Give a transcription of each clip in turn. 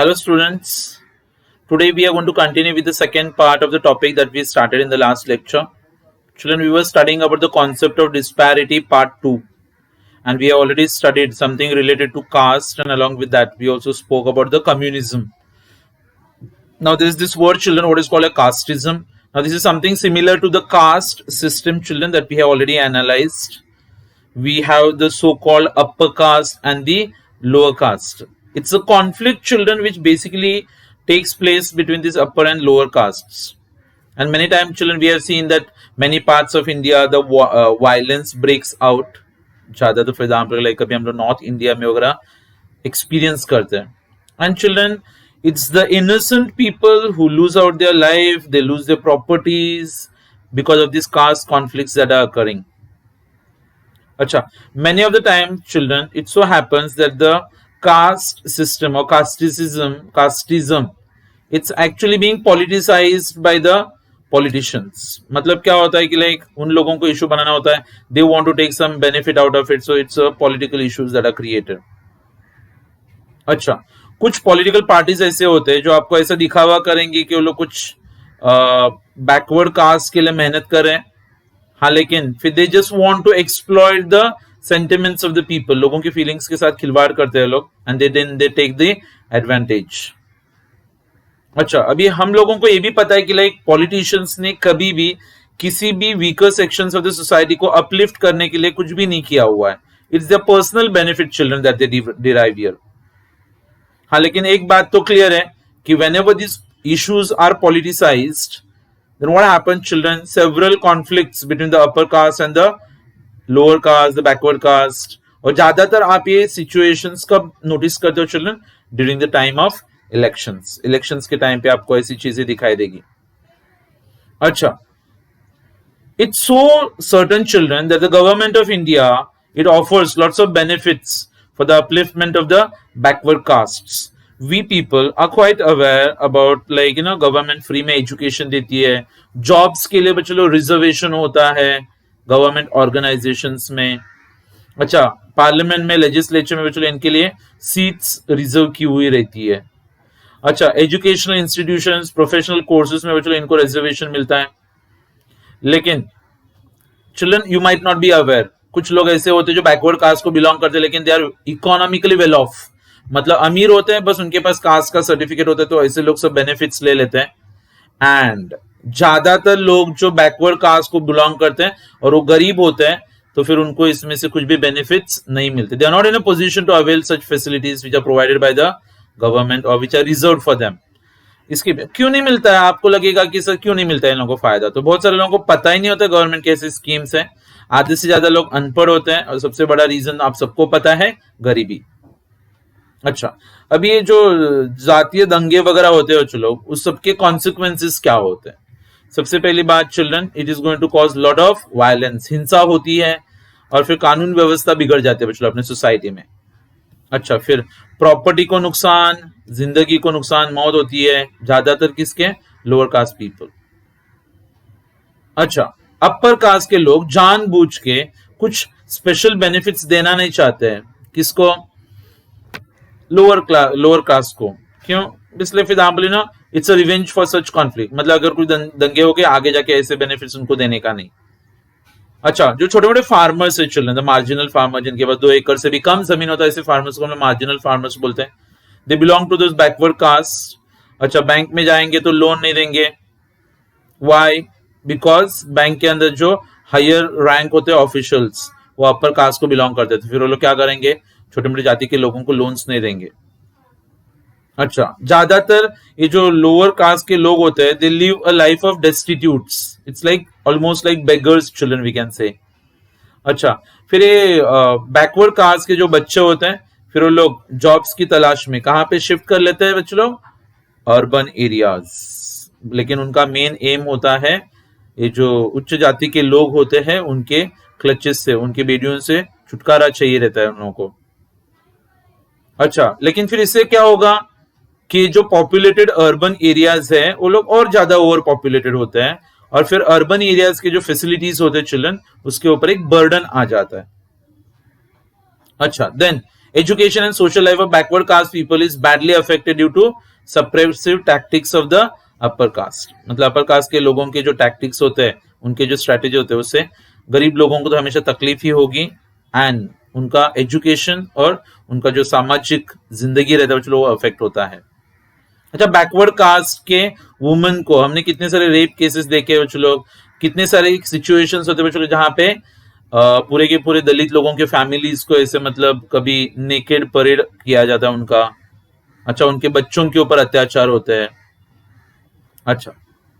Hello, students. Today we are going to continue with the second part of the topic that we started in the last lecture. Children, we were studying about the concept of disparity, part 2. And we have already studied something related to caste, and along with that, we also spoke about the communism. Now, there is this word, children, what is called a casteism. Now, this is something similar to the caste system, children, that we have already analyzed. We have the so-called upper caste and the lower caste. It's a conflict, children, which basically takes place between these upper and lower castes. And many times, children, we have seen that many parts of India, the violence breaks out. ज़्यादा तो for example, like कभी हम लोग North India में वगैरह experience करते हैं. And children, it's the innocent people who lose out their life, they lose their properties because of these caste conflicts that are occurring. Acha, many of the time, children, it so happens that the caste system or casteism, it's actually being politicized by the politicians. मतलब क्या होता है कि like उन लोगों को issue बनाना होता है, they want to take some benefit out of it, so it's a political issues that are created. अच्छा, कुछ political parties ऐसे होते हैं जो आपको ऐसा दिखावा करेंगे कि वो लोग कुछ backward caste के लिए मेहनत करें, हाँ लेकिन फिर they just want to exploit the sentiments of the people, लोगों की feelings के साथ खिलवाड़ करते हैं लोग, and then they take the advantage. अच्छा, अभी हम लोगों को ये भी पता है कि लाइक पॉलिटिशियंस ने कभी भी किसी भी weaker sections of the society को अपलिफ्ट करने के लिए कुछ भी नहीं किया हुआ है. It's their personal benefit, children, that they derive here. हाँ लेकिन एक बात तो क्लियर है कि whenever this issues are politicized, then what happens, children? Several conflicts between the upper caste and the lower caste, the backward caste. और ज्यादातर आप ये situations कब notice करते हो, children? During the time of elections के टाइम पे आपको ऐसी चीजें दिखाई देगी. अच्छा, it's so certain, children, that the government of India, it offers lots of benefits for the upliftment of the backward castes. We people are quite aware about, like, you know, government free में education देती है, jobs के लिए बच्चों reservation होता है government organizations में. अच्छा, पार्लियामेंट में, लेजिस्लेचर में बच्चों इनके लिए सीट्स रिजर्व की हुई रहती है. अच्छा, एजुकेशनल इंस्टीट्यूशंस, प्रोफेशनल कोर्सेज में बच्चों इनको रिजर्वेशन मिलता है. लेकिन children, you might not be aware, कुछ लोग ऐसे होते हैं जो बैकवर्ड कास्ट को बिलोंग करते हैं लेकिन they are economically well off, मतलब अमीर होते हैं, बस उनके पास कास्ट का सर्टिफिकेट होता है, तो ऐसे लोग सब बेनिफिट्स ले लेते हैं. एंड ज्यादातर लोग जो बैकवर्ड कास्ट को बिलोंग करते हैं और वो गरीब होते हैं, तो फिर उनको इसमें से कुछ भी बेनिफिट्स नहीं मिलते. They are not in a position to avail such facilities which are provided by the government और which are reserved for them. इसके क्यों नहीं मिलता है? आपको लगेगा कि सर क्यों नहीं मिलता है इन लोगों को फायदा, तो बहुत सारे लोगों को पता ही नहीं होता गवर्नमेंट के ऐसे स्कीम्स हैं. आधे से ज्यादा लोग अनपढ़ होते हैं और सबसे बड़ा रीजन आप सबको पता है, गरीबी. अच्छा, अब ये जो जातीय दंगे वगैरह होते हैं चलो, उस सबके कॉन्सिक्वेंसेस क्या होते हैं? सबसे पहली बात, children, it is going to cause lot of violence, हिंसा होती है और फिर कानून व्यवस्था बिगड़ जाती है बच्चों अपने सोसाइटी में. अच्छा, फिर प्रॉपर्टी को नुकसान, जिंदगी को नुकसान, मौत होती है, ज्यादातर किसके? Lower caste people. अच्छा, अपर कास्ट के लोग जानबूझ के कुछ स्पेशल बेनिफिट्स देना नहीं चाहते हैं. किसको? लोअर कास्ट को. क्यों? इसलिए for example, you know, it's a revenge for such conflict, मतलब अगर कोई दंगे हो गए आगे जाके ऐसे बेनिफिट्स उनको देने का नहीं. अच्छा, जो छोटे मोटे फार्मर्स है चिल्ड्रन, द मार्जिनल फार्मर, जिनके पास 2 एकड़ से भी कम जमीन होता है, ऐसे फार्मर्स को हम मार्जिनल फार्मर्स बोलते हैं. They belong to this backward caste. अच्छा, बैंक में जाएंगे तो लोन नहीं देंगे. व्हाई? बिकॉज बैंक के अंदर जो हायर रैंक होते हैं ऑफिशियल्स, वो अपर कास्ट को बिलोंग करते थे, फिर वो लोग क्या करेंगे? छोटे मोटे जाति के लोगों को लोन्स नहीं देंगे. अच्छा, ज्यादातर ये जो लोअर कास्ट के लोग होते हैं, they live a life of destitutes. It's like almost like beggars, children, we can say. अच्छा, फिर ये बैकवर्ड कास्ट के जो बच्चे होते हैं, फिर वो लोग जॉब्स की तलाश में कहाँ पे शिफ्ट कर लेते हैं बच्चे लोग? Urban areas. लेकिन उनका मेन एम होता है ये जो उच्च जाति के लोग होते हैं उनके क्लचेस से, उनके बेड़ियों से छुटकारा चाहिए रहता है उन लोगों को. अच्छा, लेकिन फिर इससे क्या होगा कि जो पॉपुलेटेड अर्बन एरियाज है वो लोग और ज्यादा ओवर पॉपुलेटेड होते हैं और फिर अर्बन एरियाज के जो फैसिलिटीज होते हैं चिल्ड्रन, उसके ऊपर एक बर्डन आ जाता है. अच्छा, then Education and social life of backward caste people is badly affected due to suppressive tactics of the upper caste. मतलब अपर कास्ट के लोगों के जो टैक्टिक्स होते हैं, उनके जो स्ट्रेटेजी होते हैं, उससे गरीब लोगों को तो हमेशा तकलीफ ही होगी, एंड उनका एजुकेशन और उनका जो सामाजिक जिंदगी रहता है वो अफेक्ट होता है. अच्छा, बैकवर्ड कास्ट के वुमेन को हमने कितने सारे रेप केसेस देखे बच्चों लोग, कितने सारे सिचुएशंस होते बच्चों लोग जहाँ पे पूरे के पूरे दलित लोगों के फैमिलीज को ऐसे मतलब कभी नेकेड परेड किया जाता है उनका. अच्छा, उनके बच्चों के ऊपर अत्याचार होते हैं. अच्छा,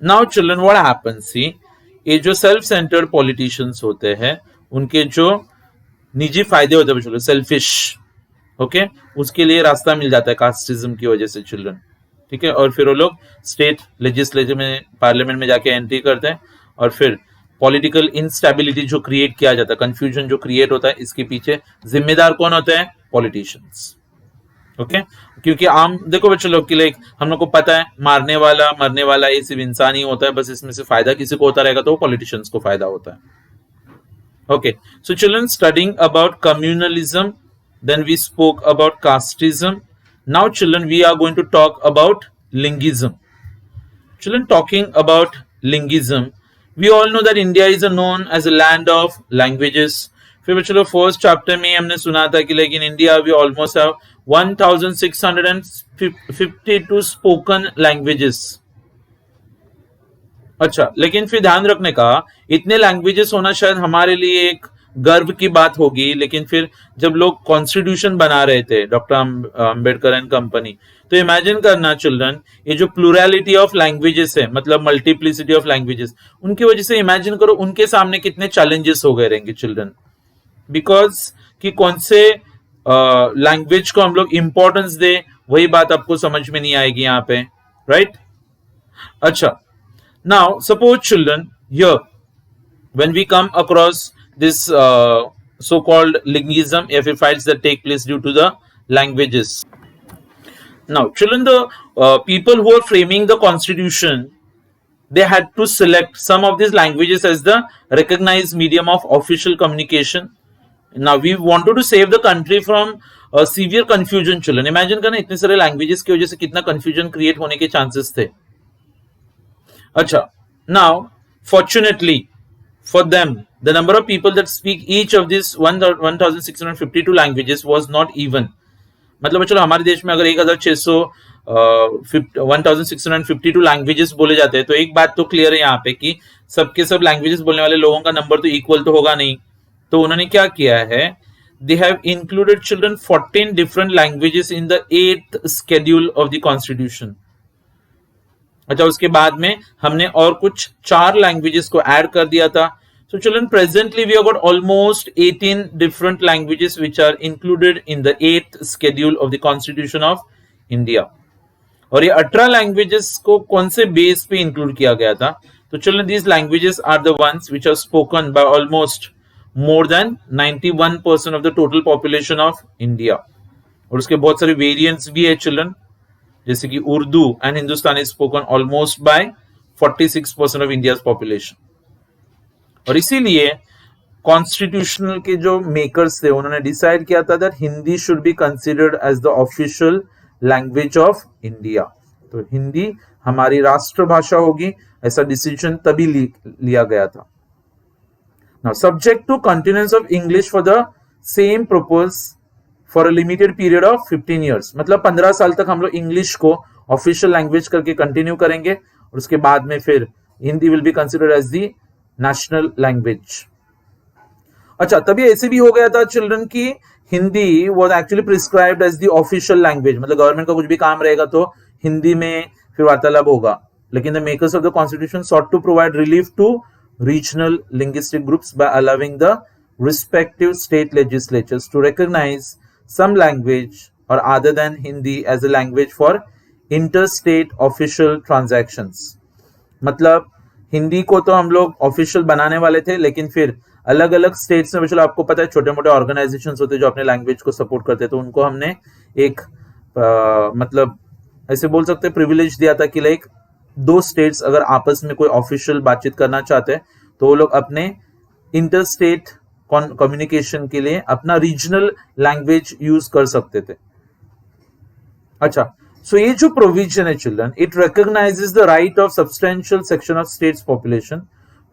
नाउ चिल्ड्रन व्हाट हैपेंस, सी ये जो सेल्फ सेंटर्ड पॉलिटिशियंस होते हैं उनके जो निजी फायदे होते हैं बच्चों लोग, सेल्फिश, ओके, उसके लिए रास्ता मिल जाता है कास्टिज्म की वजह से चिल्ड्रन. ठीक है, और फिर वो लोग स्टेट लेजिस्लेचर में, पार्लियामेंट में जाके एंट्री करते हैं, और फिर पॉलिटिकल इंस्टेबिलिटी जो क्रिएट किया जाता है, कंफ्यूजन जो क्रिएट होता है, इसके पीछे जिम्मेदार कौन होते हैं? पॉलिटिशियंस. ओके, क्योंकि आम देखो बच्चों लोग कि लाइक हम लोग को पता है मारने वाला मरने वाला ये सिर्फ इंसान ही होता है, बस इसमें से फायदा किसी को होता रहेगा तो पॉलिटिशियंस को फायदा होता है. Okay, so children studying about communalism, then we spoke about casteism. Now children, we are going to talk about linguism. Children, talking about linguism, we all know that India is known as a land of languages. फिर चलो first chapter में हमने सुना था कि लेकिन India we almost have 1652 spoken languages. अच्छा, लेकिन फिर ध्यान रखने का इतने लैंग्वेजेस होना शायद हमारे लिए एक गर्व की बात होगी, लेकिन फिर जब लोग कॉन्स्टिट्यूशन बना रहे थे डॉक्टर अंबेडकर एंड कंपनी, तो इमेजिन करना चिल्ड्रन, ये जो प्लूरलिटी ऑफ लैंग्वेजेस है, मतलब मल्टीप्लिसिटी ऑफ लैंग्वेजेस, उनकी वजह से इमेजिन करो उनके सामने कितने चैलेंजेस हो गए रहेंगे चिल्ड्रन, बिकॉज कि कौन से लैंग्वेज को हम लोग इंपॉर्टेंस दे, वही बात आपको समझ में नहीं आएगी यहाँ पे, राइट? अच्छा, now suppose children here when we come across this so-called linguism, if fights that take place due to the languages. Now, children, the people who are framing the constitution, they had to select some of these languages as the recognized medium of official communication. Now, we wanted to save the country from severe confusion. Children, imagine करना इतने सारे languages की वजह से कितना confusion create होने के chances थे. अच्छा, now, fortunately for them, the number of people that speak each of these 1652 languages was not even. मतलब चलो हमारे देश में अगर 1652 लैंग्वेजेस बोले जाते हैं, तो एक बात तो क्लियर है यहाँ पे कि सबके सब लैंग्वेजेस बोलने वाले लोगों का नंबर तो इक्वल तो होगा नहीं. तो उन्होंने क्या किया है, they have included children 14 different languages in the 8th schedule of the constitution. अच्छा, उसके बाद में हमने और कुछ 4 लैंग्वेजेस को ऐड कर दिया था. So children, presently we have got almost 18 different languages which are included in the 8th schedule of the Constitution of India. और ये 18 languages को कौन से बेस पे इंक्लूड किया गया था? तो children, these languages are the ones which are spoken by almost more than 91% of the total population of India. और उसके बहुत सारे variants भी है children, जैसे कि Urdu and Hindustani is spoken almost by 46% of India's population. और इसीलिए कॉन्स्टिट्यूशनल के जो मेकर्स थे उन्होंने डिसाइड किया था that Hindi should be considered as the official language of India. तो हिंदी हमारी राष्ट्रभाषा होगी, ऐसा डिसीजन तभी लिया गया था. Now subject to continuance of English for the same purpose for a limited period of 15 years. मतलब 15 साल तक हम लोग इंग्लिश को ऑफिशियल लैंग्वेज करके कंटिन्यू करेंगे, और उसके बाद में फिर Hindi will be considered as the national language. अच्छा, तभी ऐसे भी हो गया था चिल्ड्रन की Hindi was actually prescribed as the official language. मतलब गवर्नमेंट का कुछ भी काम रहेगा तो हिंदी में फिर वार्तालाप होगा. लेकिन the makers of the constitution sought to provide relief to regional linguistic groups by allowing the respective state legislatures to recognize some language or other than Hindi as a language for interstate official transactions. मतलब हिंदी को तो हम लोग official बनाने वाले थे, लेकिन फिर अलग अलग स्टेट्स में, चलो आपको पता है छोटे मोटे ऑर्गेनाइजेशंस होते हैं जो अपने लैंग्वेज को सपोर्ट करते हैं, तो उनको हमने एक मतलब ऐसे बोल सकते हैं प्रिविलेज दिया था कि लाइक 2 स्टेट्स अगर आपस में कोई ऑफिशियल बातचीत करना चाहते हैं तो वो लोग अपने इंटर स्टेट कम्युनिकेशन के लिए अपना रीजनल लैंग्वेज यूज कर सकते थे। अच्छा, सो ये जो प्रोविजन है children, it recognises the right of substantial section of states population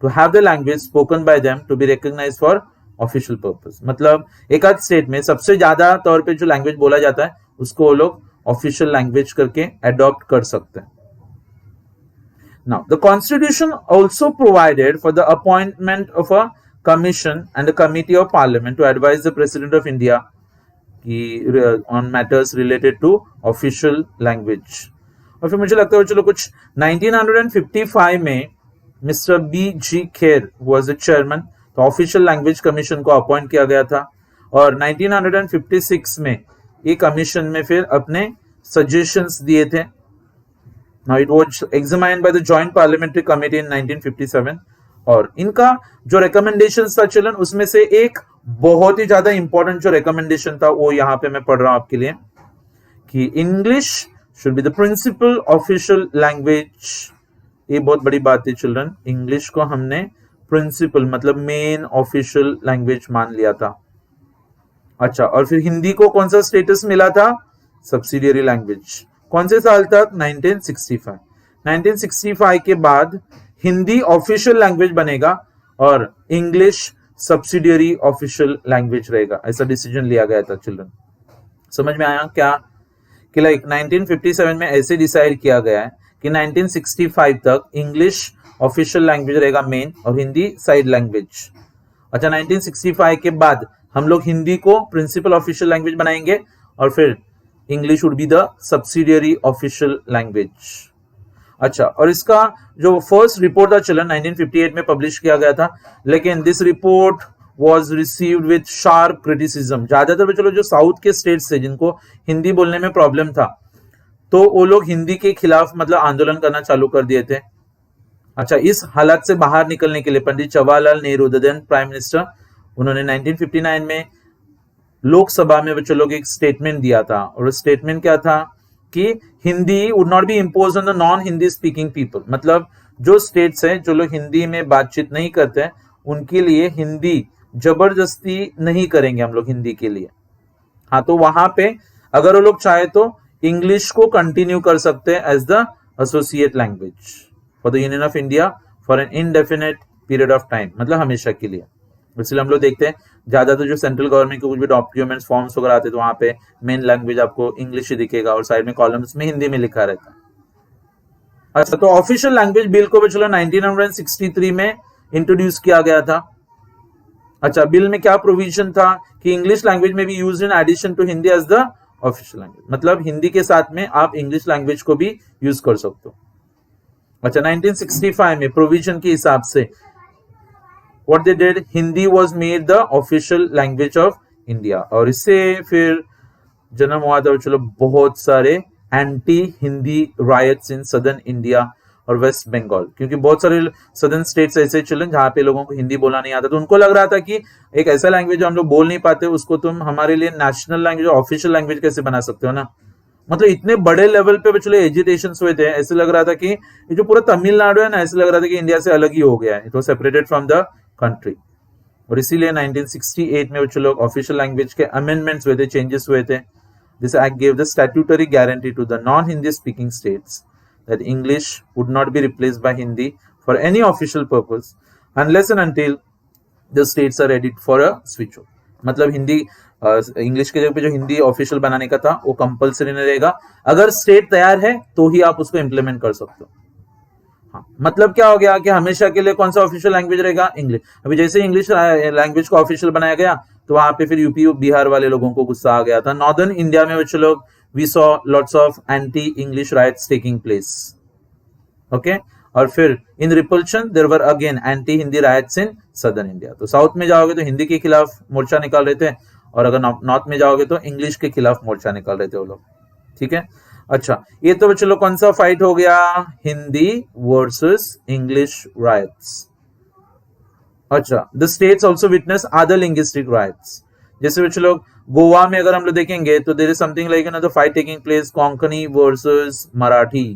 to have the language spoken by them to be recognised for official purpose. मतलब एक आध स्टेट में सबसे ज्यादा तौर पे जो लैंग्वेज बोला जाता है उसको वो लोग ऑफिशियल लैंग्वेज करके अडॉप्ट कर सकते हैं। Now, the Constitution also provided for the appointment of a commission and a committee of parliament to advise the President of India on matters related to official language. और फिर मुझे लगता है चलो कुछ 1955 में mister B.G. Kher was the chairman, तो official language commission को अपॉइंट किया गया था और 1956 में ये कमीशन में फिर अपने सजेशंस दिए थे। Now it was examined by the Joint Parliamentary Committee in 1957 और इनका जो recommendations था चिल्ड्रन, उसमें से एक बहुत ही ज्यादा इंपॉर्टेंट जो recommendation था वो यहाँ पे मैं पढ़ रहा हूं आपके लिए कि English should be the principal official language। ये बहुत बड़ी बात है चिल्ड्रन, इंग्लिश को हमने प्रिंसिपल मतलब मेन ऑफिशियल लैंग्वेज मान लिया था। अच्छा, और फिर हिंदी को कौन सा स्टेटस मिला था? Subsidiary language. कौन से साल तक? 1965। 1965 के बाद हिंदी ऑफिशियल लैंग्वेज बनेगा और इंग्लिश सब्सिडियरी ऑफिशियल लैंग्वेज रहेगा, ऐसा डिसीजन लिया गया था चिल्ड्रन। समझ में आया क्या? कि लाइक 1957 में ऐसे डिसाइड किया गया है कि 1965 तक इंग्लिश ऑफिशियल लैंग्वेज रहेगा मेन और हिंदी साइड लैंग्वेज। अच्छा, 1965 के बाद हम लोग हिंदी को प्रिंसिपल ऑफिशियल लैंग्वेज बनाएंगे और फिर English would be the subsidiary official language. अच्छा, और इसका जो फर्स्ट रिपोर्ट था चिल्ड्रन 1958 में पब्लिश किया गया था, लेकिन this report was received with sharp criticism. ज्यादातर चलो जो साउथ के स्टेट्स थे जिनको हिंदी बोलने में प्रॉब्लम था, तो वो लोग हिंदी के खिलाफ मतलब आंदोलन करना चालू कर दिए थे। अच्छा, इस हालात से बाहर निकलने के लिए Pandit Jawaharlal Nehru the then prime minister, उन्होंने 1959 में लोकसभा में बच्चों लोग एक स्टेटमेंट दिया था और स्टेटमेंट क्या था कि Hindi would not be impose on the non Hindi speaking people. मतलब जो स्टेट्स हैं जो लोग हिंदी में बातचीत नहीं करते हैं उनके लिए हिंदी जबरदस्ती नहीं करेंगे हम लोग हिंदी के लिए। हाँ, तो वहां पे अगर वो लोग चाहे तो इंग्लिश को कंटिन्यू कर सकते हैं as the associate language for the union of India for an indefinite period of time, मतलब हमेशा के लिए। इसलिए हम लोग देखते हैं ज्यादातर जो सेंट्रल गवर्नमेंट के कुछ भी डॉक्यूमेंट्स फॉर्म्स वगैरह आते हैं तो वहां पे मेन लैंग्वेज आपको इंग्लिश ही दिखेगा और साइड में कॉलम्स में हिंदी में लिखा रहता है। अच्छा, तो ऑफिशियल लैंग्वेज बिल को भी चलो 1963 में इंट्रोड्यूस किया गया था। अच्छा, बिल में क्या प्रोविजन था कि इंग्लिश लैंग्वेज में भी use in addition to Hindi as the official language, मतलब हिंदी के साथ में आप इंग्लिश लैंग्वेज को भी यूज कर सकते हो। अच्छा, 1965 में प्रोविजन के हिसाब से what they did, Hindi was made the official language of India और इससे फिर जन्म हुआ था चलो बहुत सारे anti Hindi riots in southern India और वेस्ट बंगाल, क्योंकि बहुत सारे सदर्न स्टेट्स ऐसे चले जहां पे लोगों को हिंदी बोलना नहीं आता, तो उनको लग रहा था कि एक ऐसा लैंग्वेज जो हम लोग बोल नहीं पाते उसको तुम हमारे लिए नेशनल लैंग्वेज ऑफिशियल लैंग्वेज कैसे बना सकते हो ना। मतलब इतने बड़े लेवल पे चलो एजिटेशन हुए थे, ऐसे लग रहा था कि ये जो पूरा तमिलनाडु है ना, ऐसे लग रहा था कि इंडिया से अलग ही हो गया है, it was separated from the country. और इसीलिए 1968 में जो लोग ऑफिशियल लैंग्वेज के अमेंडमेंट्स हुए थे, चेंजेस हुए थे, this act give the statutory guarantee to the non Hindi speaking states that English would not be replaced by Hindi for any official purpose unless and until the states are ready for a switch over. मतलब Hindi English के जगह पे जो Hindi official बनाने का था वो compulsory नहीं रहेगा, अगर स्टेट तैयार है तो ही आप उसको इंप्लीमेंट कर सकते हो। हाँ, मतलब क्या हो गया कि हमेशा के लिए कौन सा ऑफिशियल लैंग्वेज रहेगा? इंग्लिश। अभी जैसे इंग्लिश लैंग्वेज को ऑफिशियल बनाया गया तो वहां पे फिर यूपी बिहार वाले लोगों को गुस्सा आ गया था। नॉर्दर्न इंडिया में बच्चे लोग we saw lots of anti English riots taking place, okay. और फिर in repulsion there were again anti Hindi riots in southern India. तो साउथ में जाओगे तो हिंदी के खिलाफ मोर्चा निकाल रहे थे और अगर नॉर्थ में जाओगे तो इंग्लिश के खिलाफ मोर्चा निकाल रहे थे वो लोग, ठीक है। अच्छा, ये तो चलो कौन सा फाइट हो गया? Hindi versus English riots. अच्छा, the states also witness other linguistic riots, जैसे बच्चे लोग गोवा में अगर हम लोग देखेंगे तो there is something like the fight taking place Konkani versus Marathi,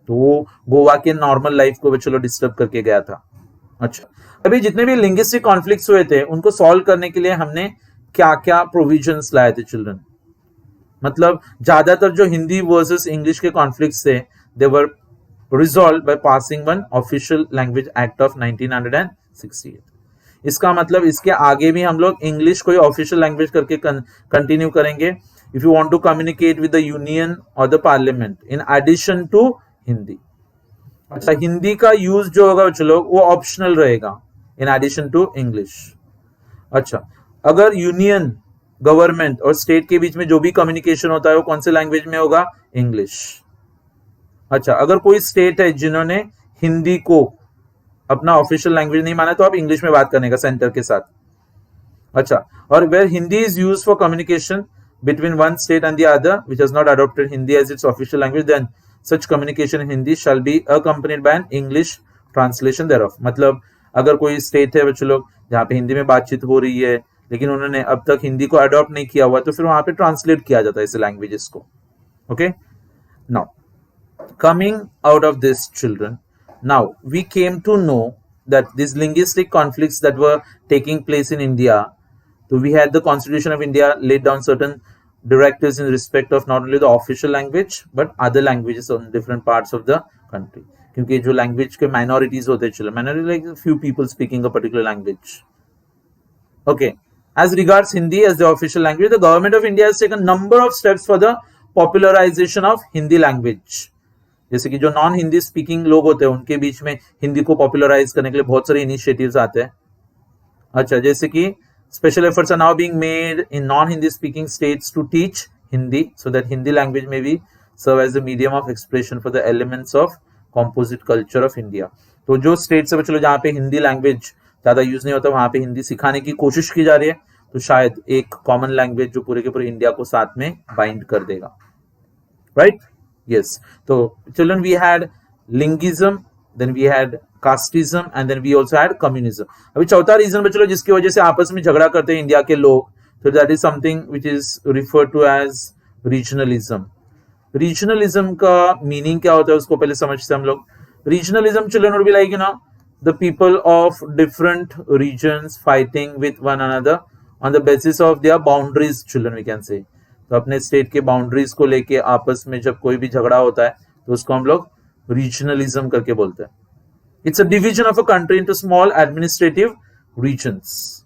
तो वो गोवा के नॉर्मल लाइफ को बच्चे लोग डिस्टर्ब करके गया था। अच्छा, अभी जितने भी लिंग्विस्टिक कॉन्फ्लिक्ट्स हुए थे उनको सॉल्व करने के लिए हमने क्या क्या प्रोविजंस लाए थे चिल्ड्रन? मतलब ज्यादातर जो हिंदी वर्सेस इंग्लिश के कॉन्फ्लिक्ट्स थे they were resolve by passing one official language act of 1968। इसका मतलब इसके आगे भी हम लोग इंग्लिश को ऑफिशियल लैंग्वेज करके कंटिन्यू करेंगे if you want to communicate with the union और the parliament in addition to Hindi. अच्छा, हिंदी का यूज जो होगा चलो वो ऑप्शनल रहेगा इन एडिशन टू इंग्लिश। अच्छा, अगर यूनियन गवर्नमेंट और स्टेट के बीच में जो भी कम्युनिकेशन होता है वो कौन से लैंग्वेज में होगा? इंग्लिश। अच्छा, अगर कोई स्टेट है जिन्होंने हिंदी को अपना ऑफिशियल लैंग्वेज नहीं माना तो आप इंग्लिश में बात करने का सेंटर के साथ। अच्छा, और where Hindi is used for communication between one state and the other which has not adopted Hindi as its official language, then such communication in Hindi shall be accompanied by an English translation thereof। मतलब अगर कोई state है बच्चों लोग जहाँ पे हिंदी में बातचीत हो रही है लेकिन उन्होंने अब तक हिंदी को अडॉप्ट नहीं किया हुआ तो फिर वहां पे ट्रांसलेट किया जाता है इस लैंग्वेजेस को। Okay, now coming out of this children, now we came to know that these linguistic conflicts that were taking place in India, so we had the Constitution of India laid down certain directives in respect of not only the official language but other languages on different parts of the country, क्योंकि जो language के minorities होते हैं चलो minority like few people speaking a particular language। okay, as regards Hindi as the official language, the government of India has taken number of steps for the popularization of Hindi language। जैसे कि जो non Hindi speaking लोग होते हैं उनके बीच में हिंदी को popularise करने के लिए बहुत सारे इनिशिएटिव्स आते हैं। अच्छा, जैसे कि special efforts are now being made in non Hindi speaking states to teach Hindi so that Hindi language में भी serve as the medium of expression for the elements of composite culture of India. तो जो स्टेट्स है चलो जहाँ पे हिंदी लैंग्वेज ज्यादा use नहीं होता वहां पे हिंदी सिखाने की कोशिश की जा रही है, तो शायद एक कॉमन लैंग्वेज जो पूरे के पूरे इंडिया को साथ में बाइंड कर देगा। Right? Yes. So children, we had linguism, then we had casteism, and then we also had communism। अभी चौथा रीजन बच्चों जिसकी वजह से आपस में झगड़ा करते हैं इंडिया के लोग, तो that is something which is referred to as regionalism. Regionalism का मीनिंग क्या होता है उसको पहले समझते हैं हम लोग। Regionalism children would be like the people of different regions fighting with one another on the basis of their boundaries children we can say. तो अपने स्टेट के बाउंड्रीज को लेके आपस में जब कोई भी झगड़ा होता है तो उसको हम लोग रीजनलिज्म करके बोलते हैं। It's a division of a country into small administrative regions.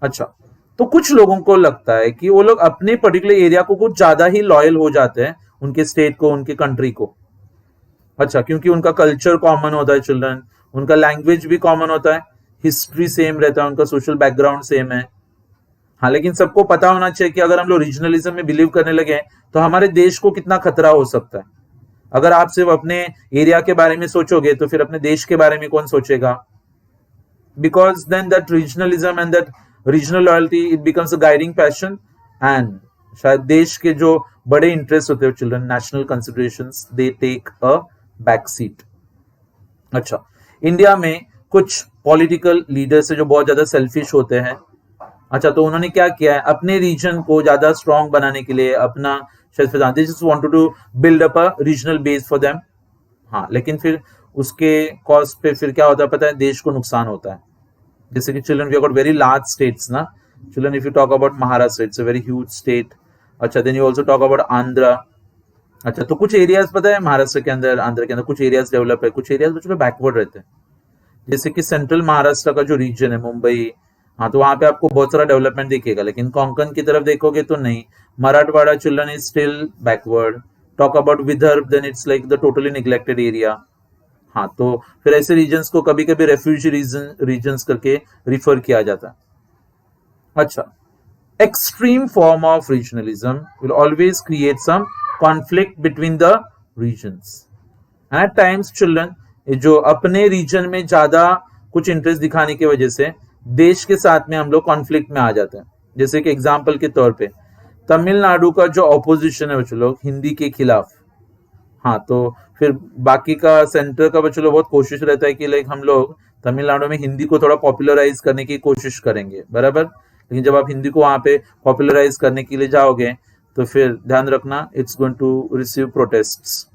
अच्छा, तो कुछ लोगों को लगता है कि वो लोग अपने पर्टिकुलर एरिया को कुछ ज्यादा ही लॉयल हो जाते हैं उनके स्टेट को, उनके कंट्री को। अच्छा, क्योंकि उनका कल्चर कॉमन होता है चिल्ड्रन, उनका लैंग्वेज भी कॉमन होता है, हिस्ट्री सेम रहता है, उनका सोशल बैकग्राउंड सेम है। हाँ, लेकिन सबको पता होना चाहिए कि अगर हम लोग रीजनलिज्म में बिलीव करने लगे तो हमारे देश को कितना खतरा हो सकता है। अगर आप सिर्फ अपने एरिया के बारे में सोचोगे तो फिर अपने देश के बारे में कौन सोचेगा? Because then that regionalism and that regional loyalty it becomes a guiding passion, and शायद देश के जो बड़े इंटरेस्ट होते हैं children, national considerations, they take a back seat. अच्छा, इंडिया में कुछ पॉलिटिकल लीडर्स है जो बहुत ज्यादा सेल्फिश होते हैं। अच्छा, तो उन्होंने क्या किया है अपने रीजन को ज्यादा स्ट्रॉन्ग बनाने के लिए अपना they just wanted to build up a regional base for them. हाँ, लेकिन फिर उसके कॉस्ट पे फिर क्या होता है पता है? देश को नुकसान होता है। जैसे कि children we got very large states ना children, if you talk about Maharashtra it's a very huge state. अच्छा, then you also talk about Andhra. अच्छा, तो कुछ एरियाज पता है महाराष्ट्र के अंदर, आंध्र के अंदर कुछ एरियाज डेवलप है, कुछ एरियाज बच्चों बैकवर्ड रहते हैं। जैसे कि सेंट्रल महाराष्ट्र का जो रीजन है मुंबई, हाँ, तो वहां पे आपको बहुत सारा डेवलपमेंट दिखेगा, लेकिन कोंकण की तरफ देखोगे तो नहीं। Marathwada children is still backward. Talk about Vidarbha, then it's like the totally neglected area. हाँ, तो फिर ऐसे रीजन्स को कभी कभी रेफ्यूजी रीजन्स करके रिफर किया जाता है। अच्छा, extreme form of regionalism will always create some conflict between the regions. At times children जो अपने रीजन में ज्यादा कुछ इंटरेस्ट दिखाने की वजह से देश के साथ में हम लोग कॉन्फ्लिक्ट में आ जाते हैं। जैसे कि एग्जाम्पल के तौर पे तमिलनाडु का जो ऑपोजिशन है बच्चों लोग हिंदी के खिलाफ, हाँ, तो फिर बाकी का सेंटर का बच्चों लोग बहुत कोशिश रहता है कि लाइक हम लोग तमिलनाडु में हिंदी को थोड़ा पॉपुलराइज करने की कोशिश करेंगे, बराबर। लेकिन जब आप हिंदी को वहां पे पॉपुलराइज करने के लिए जाओगे तो फिर ध्यान रखना it's going to receive protests.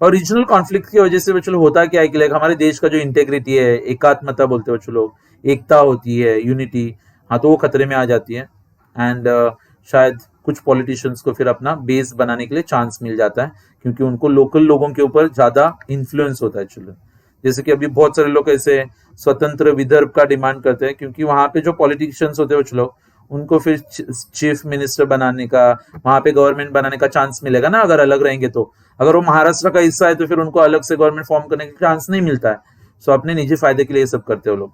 और रीजनल कॉन्फ्लिक्ट की वजह से बच्चों लोग होता क्या है कि लाइक हमारे देश का जो इंटेग्रिटी है, एकात्मता बोलते हैं बच्चों लोग, एकता होती है, यूनिटी, हाँ तो वो खतरे में आ जाती है। एंड शायद कुछ पॉलिटिशियंस को फिर अपना बेस बनाने के लिए चांस मिल जाता है, क्योंकि उनको लोकल लोगों के ऊपर ज्यादा इन्फ्लुएंस होता है चिल्ड्रन। जैसे कि अभी बहुत सारे लोग ऐसे स्वतंत्र विदर्भ का डिमांड करते हैं, क्योंकि वहां पे जो पॉलिटिशियंस होते हैं कुछ लोग, उनको फिर चीफ मिनिस्टर बनाने का, वहां पे गवर्नमेंट बनाने का चांस मिलेगा ना अगर अलग रहेंगे तो। अगर वो महाराष्ट्र का हिस्सा है तो फिर उनको अलग से गवर्नमेंट फॉर्म करने का चांस नहीं मिलता है। सो अपने निजी फायदे के लिए ये सब करते हो लोग।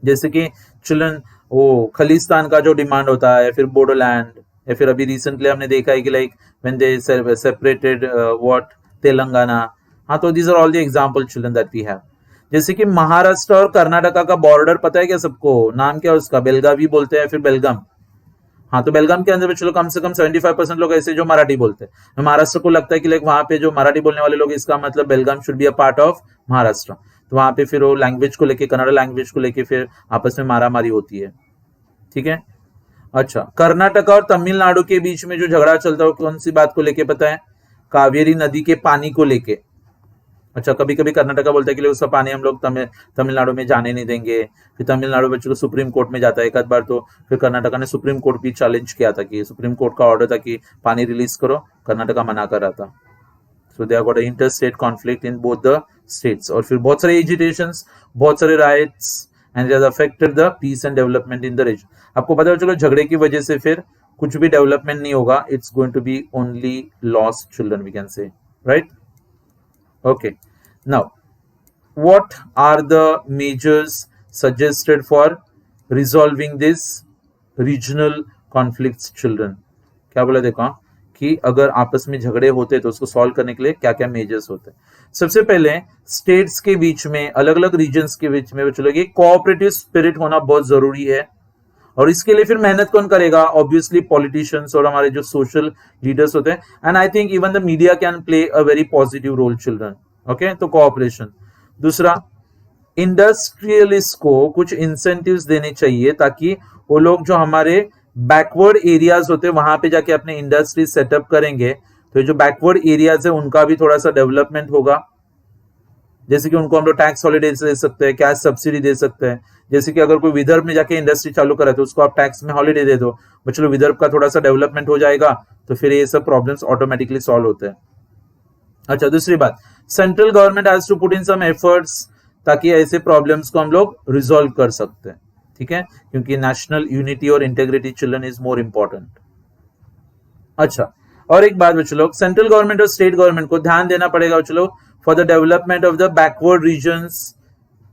जैसे कि चिल्ड्रन वो खलिस्तान का जो डिमांड होता है, फिर बोडोलैंड, या फिर अभी रिसेंटली हमने देखा है कि like when they separated what Telangana. हाँ तो these are all the example children that we have. जैसे कि महाराष्ट्र और कर्नाटका का बॉर्डर पता है क्या सबको? नाम क्या है उसका? बेलगावी बोलते हैं, फिर बेलगाम। हाँ तो बेलगाम के अंदर चलो कम से कम 75% लोग ऐसे जो मराठी बोलते हैं। महाराष्ट्र को लगता है कि लाइक वहां पे जो मराठी बोलने वाले लोग, इसका मतलब Belgaum should be a part of Maharashtra. तो वहां पे फिर वो लैंग्वेज को लेके, कन्नड़ लैंग्वेज को लेके फिर आपस में मारामारी होती है। ठीक है। अच्छा, कर्नाटक और तमिलनाडु के बीच में जो झगड़ा चलता है कौन सी बात को लेके पता है? कावेरी नदी के पानी को लेके। अच्छा, कभी कभी कर्नाटका बोलता है कि उसका पानी हम लोग तमिलनाडु में जाने नहीं देंगे। फिर तमिलनाडु बच्चों को सुप्रीम कोर्ट में जाता है एक आध बार, तो फिर कर्नाटका ने सुप्रीम कोर्ट भी चैलेंज किया था कि सुप्रीम कोर्ट का ऑर्डर था कि पानी रिलीज करो, कर्नाटका मना कर रहा था। So they got inter state conflict in both the states, और फिर बहुत सारे एजिटेशंस, बहुत सारे riots, and it affected the peace and development in the region. आपको पता है चलो झगड़े की वजह से फिर कुछ भी डेवलपमेंट नहीं होगा, it's going to be only loss children, we can say, right? Okay, now what are the measures suggested for resolving this regional conflicts children? क्या बोला देखो कि अगर आपस में झगड़े होते तो उसको सॉल्व करने के लिए क्या क्या मेजर्स होते हैं। सबसे पहले स्टेट्स के बीच में, अलग अलग रीजन्स के बीच में चलो कोऑपरेटिव स्पिरिट होना बहुत जरूरी है। और इसके लिए फिर मेहनत कौन करेगा? ऑब्वियसली पॉलिटिशियंस और हमारे जो सोशल लीडर्स होते हैं। And I think even the media can play a very positive role children. Okay, तो कोऑपरेशन। दूसरा, इंडस्ट्रियलिस्ट को कुछ इंसेंटिव्स देने चाहिए ताकि वो लोग जो हमारे बैकवर्ड एरियाज होते हैं वहां पे जाके अपने इंडस्ट्री सेटअप करेंगे, तो जो बैकवर्ड एरियाज है उनका भी थोड़ा सा डेवलपमेंट होगा। जैसे कि उनको हम लोग टैक्स हॉलीडे दे सकते हैं, कैश सब्सिडी दे सकते हैं। जैसे कि अगर कोई विदर्भ में जाके इंडस्ट्री चालू करे तो उसको आप टैक्स में हॉलीडे दे दो, चलो विदर्भ का थोड़ा सा डेवलपमेंट हो जाएगा, तो फिर ये सब प्रॉब्लम्स ऑटोमेटिकली सॉल्व होते हैं। अच्छा, दूसरी बात, central government has to put in some efforts ताकि ऐसे प्रॉब्लम्स को हम लोग रिजॉल्व कर सकते हैं। ठीक है, क्योंकि नेशनल यूनिटी और integrity children is more important. अच्छा, और एक बात बच्चों लोग, सेंट्रल गवर्नमेंट और स्टेट गवर्नमेंट को ध्यान देना पड़ेगा बच्चों लोग for the development of the backward regions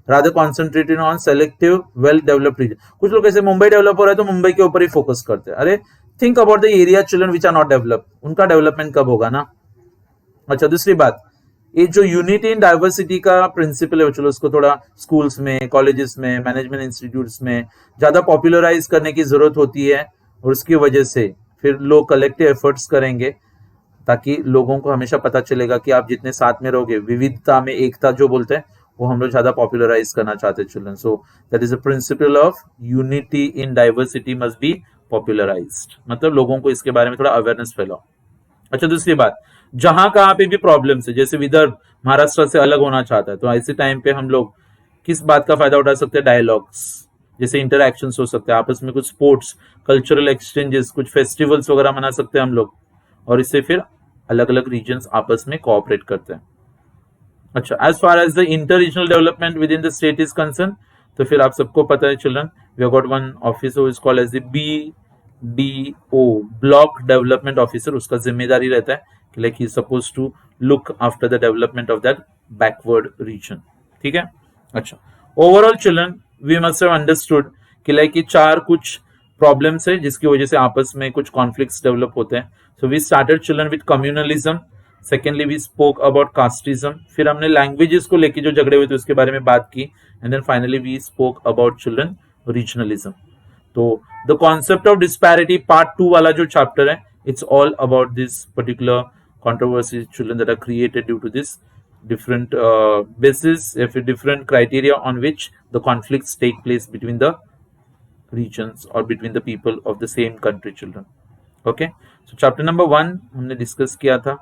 rather concentrated on selective well developed region. कुछ लोग ऐसे मुंबई डेवलप हो रहा है तो मुंबई के ऊपर ही फोकस करते हैं। अरे think about the area children which are not develop, उनका डेवलपमेंट कब होगा ना। अच्छा, दूसरी बात, ये जो यूनिटी इन डाइवर्सिटी का प्रिंसिपल है बच्चों, उसको थोड़ा स्कूल्स में, कॉलेजेस में, मैनेजमेंट इंस्टीट्यूट्स में ज्यादा पॉपुलराइज करने की जरूरत होती है। और उसकी वजह से फिर लोग कलेक्टिव एफर्ट्स करेंगे ताकि लोगों को हमेशा पता चलेगा कि आप जितने साथ में रहोगे, विविधता में एकता जो बोलते हैं, वो हम लोग ज्यादा पॉपुलराइज करना चाहते हैं children. So that is a principle of unity in diversity must be popularised, मतलब लोगों को इसके बारे में थोड़ा अवेयरनेस फैलाओ। अच्छा, दूसरी बात, जहां कहाँ पे भी प्रॉब्लम्स है, जैसे विदर्भ महाराष्ट्र से अलग होना चाहता है, तो ऐसे टाइम पे हम लोग किस बात का फायदा उठा सकते हैं? डायलॉग्स, जैसे इंटरैक्शंस हो सकते हैं आपस में, कुछ स्पोर्ट्स, कल्चरल एक्सचेंजेस, कुछ फेस्टिवल्स वगैरह मना सकते हैं हम लोग, और इससे फिर अलग अलग रीजन्स आपस में कोऑपरेट करते हैं। अच्छा, as far as the inter regional development within the state is concern, तो फिर आप सबको पता है children, we have got one officer is called as the BDO, block development officer. उसका जिम्मेदारी रहता है कि like he is suppose to look after the development of that backward region. ठीक है। अच्छा, overall children we must have understood कि like ये चार कुछ प्रॉब्लम्स है जिसकी वजह से आपस में कुछ कॉन्फ्लिक्ट्स डेवलप होते हैं। So we started children with communalism, secondly we spoke about casteism, फिर हमने लैंग्वेजेस को लेके जो झगड़े हुए थे उसके बारे में बात की, and then finally we spoke about children regionalism. तो the concept of disparity part 2 वाला जो चैप्टर है, it's all about this particular controversies children that are created due to this different basis, if different criteria on which the conflicts take place between the regions or between the people of the same country children. Okay, so chapter number 1 हमने discuss किया था,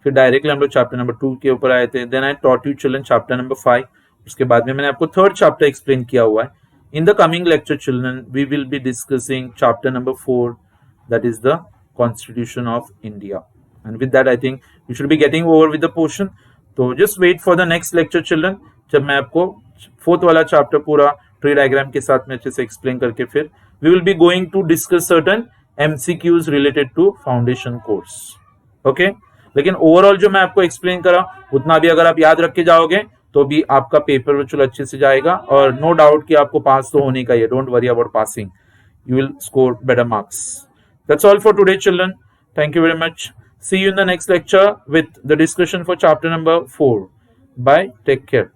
फिर directly हम लोग chapter number 2 के ऊपर आए थे. Then I taught you children chapter number 5. उसके बाद में मैंने आपको थर्ड चैप्टर एक्सप्लेन किया हुआ है. In the coming lecture children we will be discussing chapter number 4, that is the Constitution of India. And with that I think you should be getting over with the portion. तो just wait for the next lecture children, जब मैं आपको fourth वाला chapter पूरा tree diagram के साथ में अच्छे से एक्सप्लेन करके फिर we will be going to discuss certain MCQs related to foundation course. Okay? लेकिन ओवरऑल जो मैं आपको एक्सप्लेन करा उतना भी अगर आप याद रख के जाओगे तो भी आपका पेपर वर्चुअल अच्छे से जाएगा. और नो डाउट कि आपको पास तो होने का ही है. Don't worry about passing, you will score better marks. That's all for today children. Thank you very much. See you in the next lecture with the discussion for chapter number 4. Bye. Take care.